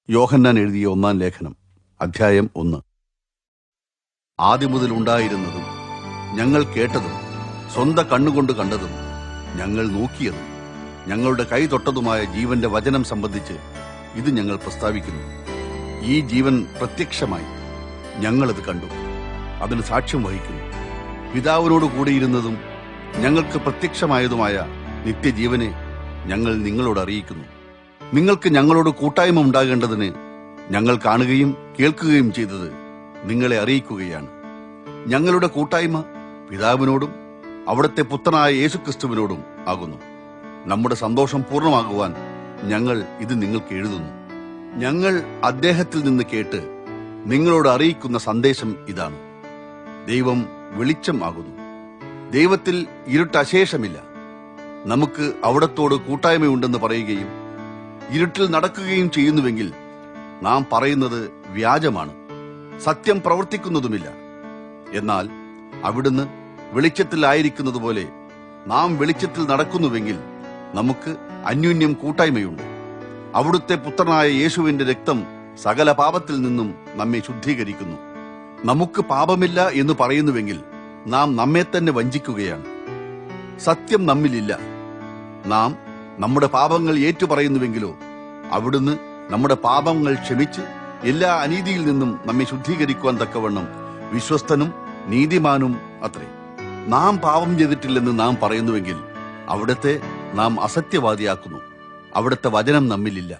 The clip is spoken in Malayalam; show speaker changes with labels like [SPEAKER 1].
[SPEAKER 1] യോഹന്നാൻ എഴുതിയ 1-ാം ലേഖനം അധ്യായം 1. ആദിമുതൽ ഉണ്ടായിരുന്നതും ഞങ്ങൾ കേട്ടതും സ്വന്തം കണ്ണുകൊണ്ട് കണ്ടതും ഞങ്ങൾ നോക്കിയതും ഞങ്ങളുടെ കൈ തൊട്ടതുമായ ജീവന്റെ വചനം സംബന്ധിച്ച് ഇത് ഞങ്ങൾ പ്രസ്താവിക്കുന്നു. ഈ ജീവൻ പ്രത്യക്ഷമായി ഞങ്ങളത് കണ്ടു, അതിന് സാക്ഷ്യം വഹിക്കുന്നു. പിതാവിനോട് കൂടിയിരുന്നതും ഞങ്ങൾക്ക് പ്രത്യക്ഷമായതുമായ നിത്യജീവനെ ഞങ്ങൾ നിങ്ങളോട് അറിയിക്കുന്നു. നിങ്ങൾക്ക് ഞങ്ങളോട് കൂട്ടായ്മ ഉണ്ടാകേണ്ടതിന് ഞങ്ങൾ കാണുകയും കേൾക്കുകയും ചെയ്തത് നിങ്ങളെ അറിയിക്കുകയാണ്. ഞങ്ങളുടെ കൂട്ടായ്മ പിതാവിനോടും അവിടുത്തെ പുത്രനായ യേശുക്രിസ്തുവിനോടും ആകുന്നു. നമ്മുടെ സന്തോഷം പൂർണ്ണമാകുവാൻ ഞങ്ങൾ ഇത് നിങ്ങൾക്ക് എഴുതുന്നു. ഞങ്ങൾ അദ്ദേഹത്തിൽ നിന്ന് കേട്ട് നിങ്ങളോട് അറിയിക്കുന്ന സന്ദേശം ഇതാണ്: ദൈവം വെളിച്ചം ആകുന്നു. ദൈവത്തിൽ ഇരുട്ട് അശേഷമില്ല. നമുക്ക് അവിടത്തോട് കൂട്ടായ്മയുണ്ടെന്ന് പറയുകയും ഇരുട്ടിൽ നടക്കുകയും ചെയ്യുന്നുവെങ്കിൽ നാം പറയുന്നത് വ്യാജമാണ്, സത്യം പ്രവർത്തിക്കുന്നതുമില്ല. എന്നാൽ അവിടുന്ന് വെളിച്ചത്തിലായിരിക്കുന്നത് പോലെ നാം വെളിച്ചത്തിൽ നടക്കുന്നുവെങ്കിൽ നമുക്ക് അന്യോന്യം കൂട്ടായ്മയുണ്ട്. അവിടുത്തെ പുത്രനായ യേശുവിന്റെ രക്തം സകല പാപത്തിൽ നിന്നും നമ്മെ ശുദ്ധീകരിക്കുന്നു. നമുക്ക് പാപമില്ല എന്ന് പറയുന്നുവെങ്കിൽ നാം നമ്മെ തന്നെ വഞ്ചിക്കുകയാണ്, സത്യം നമ്മിലില്ല. നാം നമ്മുടെ പാപങ്ങൾ ഏറ്റുപറയുന്നുവെങ്കിലോ അവിടുന്ന് നമ്മുടെ പാപങ്ങൾ ക്ഷമിച്ച് എല്ലാ അനീതിയിൽ നിന്നും നമ്മെ ശുദ്ധീകരിക്കുവാൻ തക്കവണ്ണം വിശ്വസ്തനും നീതിമാനും അത്രേ. നാം പാപം ചെയ്തിട്ടില്ലെന്ന് നാം പറയുന്നുവെങ്കിൽ അവിടുത്തെ നാം അസത്യവാദിയാക്കുന്നു, അവിടുത്തെ വചനം നമ്മിലില്ല.